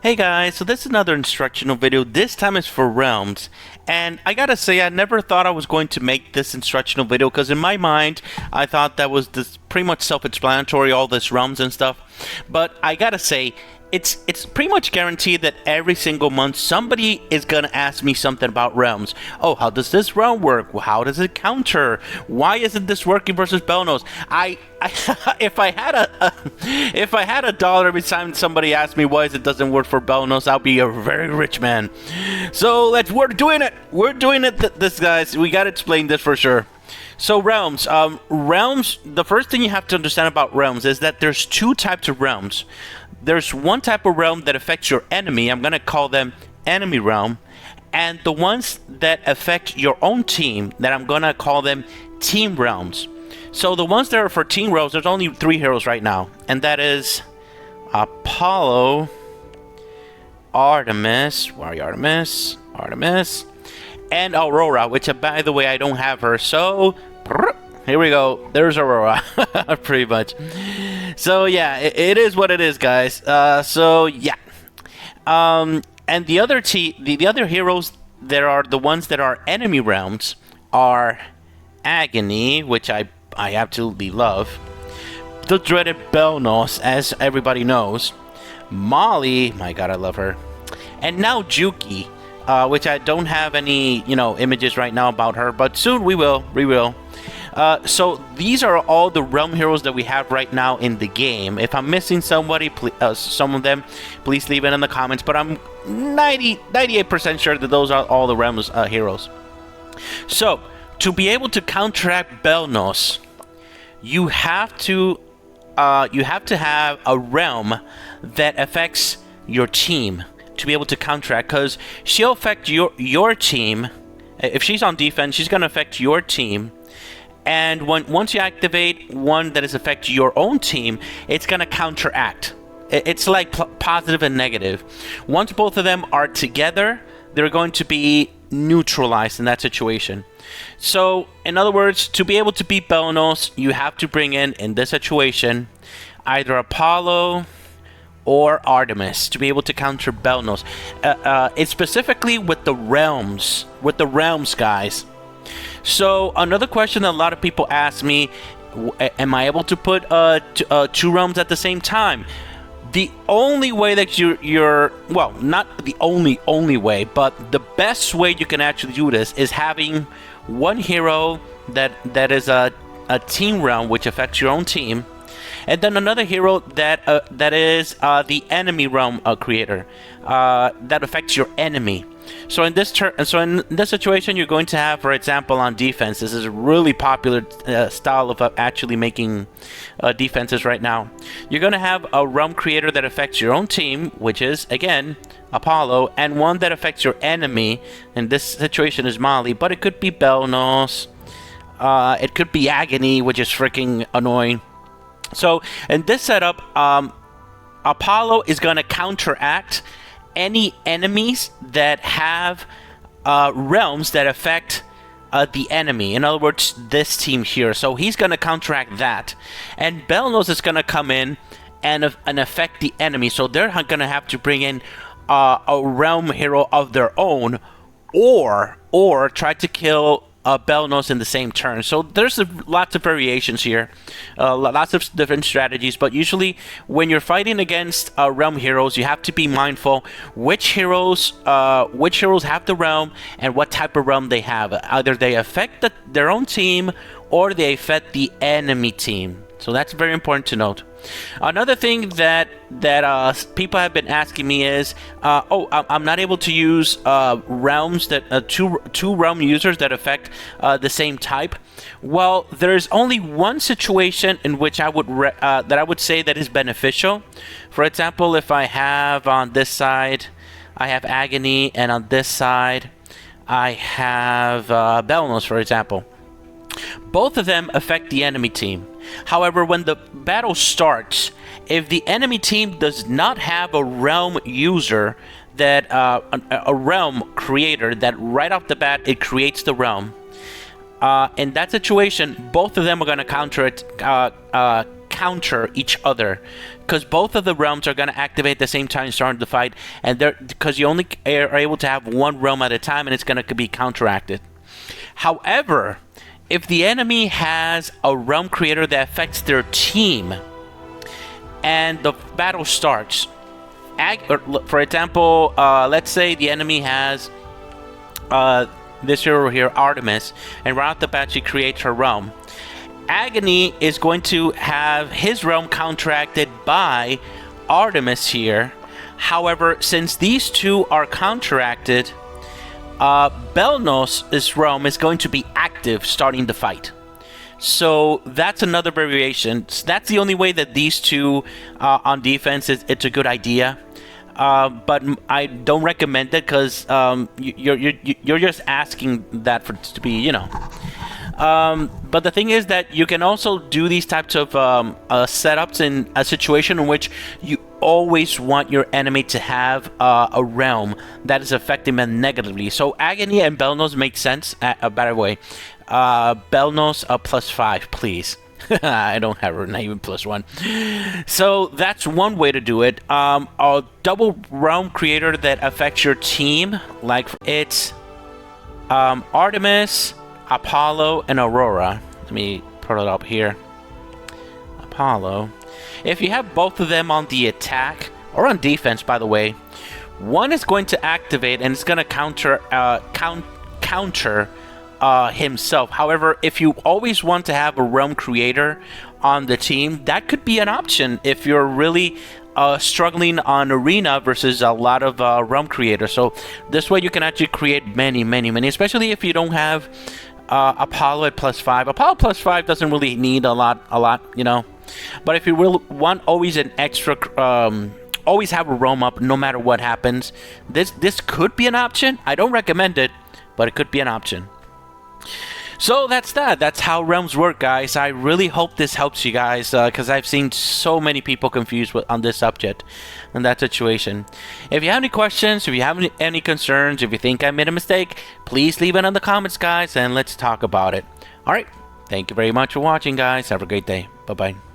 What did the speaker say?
Hey guys, so this is another instructional video. This time it's for realms. And I gotta say, I never thought I was going to make this instructional video because in my mind, I thought that was this pretty much self-explanatory, all this realms and stuff. But I gotta say, it's pretty much guaranteed that every single month somebody is gonna ask me something about realms. Oh, how does this realm work? How does it counter? Why isn't this working versus Belnos? If I had a dollar every time somebody asked me why it doesn't work for Belnos, I'll be a very rich man. So we're doing it. We're doing it, this guys. We gotta explain this for sure. So realms, the first thing you have to understand about realms is that there's two types of realms. There's one type of realm that affects your enemy. I'm gonna call them enemy realm, and the ones that affect your own team, that I'm gonna call them team realms. So the ones that are for team realms, there's only 3 heroes right now, and that is Apollo, Artemis, where are you, Artemis, and Aurora, which by the way I don't have her, so here we go. There's Aurora, pretty much. So yeah, it is what it is, guys. So yeah, and the other heroes that are the ones that are enemy realms are Agony, which I absolutely love. The dreaded Belnos, as everybody knows. Molly, my god, I love her. And now Juki, which I don't have any, images right now about her, but soon we will. So these are all the realm heroes that we have right now in the game. If I'm missing somebody, some of them, please leave it in the comments. But I'm 98% sure that those are all the realms heroes. So to be able to counteract Belnos, you have to have a realm that affects your team to be able to counteract, because she'll affect your team. If she's on defense, she's going to affect your team. And once you activate one that is affect your own team, it's going to counteract. It's like positive and negative. Once both of them are together, they're going to be neutralized in that situation. So, in other words, to be able to beat Belnos, you have to bring in this situation, either Apollo or Artemis to be able to counter Belnos. It's specifically with the realms, guys. So another question that a lot of people ask me, am I able to put 2 realms at the same time? The only way that you're well, not the only way, but the best way you can actually do this is having one hero that is a team realm, which affects your own team, and then another hero that is the enemy realm creator that affects your enemy. So in this situation, you're going to have, for example, on defense, this is a really popular style of actually making defenses right now. You're going to have a realm creator that affects your own team, which is, again, Apollo, and one that affects your enemy. In this situation is Molly, but it could be Belnos. It could be Agony, which is freaking annoying. So in this setup, Apollo is going to counteract any enemies that have realms that affect the enemy. In other words, this team here. So he's going to counteract that. And Belnos is going to come in and affect the enemy. So they're going to have to bring in a realm hero of their own, or try to kill Belnos in the same turn. So there's lots of variations here, lots of different strategies, but usually when you're fighting against realm heroes, you have to be mindful which heroes have the realm and what type of realm they have. Either they affect their own team or they affect the enemy team. So that's very important to note. Another thing that people have been asking me is, I'm not able to use realms that two realm users that affect the same type. Well, there's only one situation in which I would say that is beneficial. For example, if I have on this side, I have Agony, and on this side, I have Belnos, for example. Both of them affect the enemy team. However, when the battle starts, if the enemy team does not have a realm user that a realm creator that right off the bat it creates the realm, in that situation, both of them are going to counter each other, because both of the realms are going to activate at the same time starting the fight, and they're because you only are able to have one realm at a time, and it's going to be counteracted. However, if the enemy has a realm creator that affects their team and the battle starts, for example, let's say the enemy has this hero here, Artemis, and right off the bat she creates her realm. Agony is going to have his realm counteracted by Artemis here. However, since these two are counteracted, Belnos' realm is going to be active starting the fight. So that's another variation. So that's the only way that these two on defense it's a good idea. But I don't recommend it, because you're just asking that for to be, you know. But the thing is that you can also do these types of setups in a situation in which you always want your enemy to have a realm that is affecting them negatively. So Agony and Belnos make sense. A better way, Belnos +5, please. I don't have her, not even +1. So that's one way to do it. A double realm creator that affects your team, like it's Artemis, Apollo, and Aurora. Let me put it up here. Apollo. If you have both of them on the attack or on defense, by the way, one is going to activate and it's going to counter himself. However, if you always want to have a realm creator on the team, that could be an option if you're really struggling on arena versus a lot of realm creators. So this way you can actually create many, especially if you don't have Apollo at +5. Apollo +5 doesn't really need a lot, you know. But if you will want always an extra, always have a realm up no matter what happens, this could be an option. I don't recommend it, but it could be an option. So that's that. That's how realms work, guys. I really hope this helps you guys, because I've seen so many people confused on this subject and that situation. If you have any questions, if you have any concerns, if you think I made a mistake, please leave it in the comments, guys, and let's talk about it. All right. Thank you very much for watching, guys. Have a great day. Bye-bye.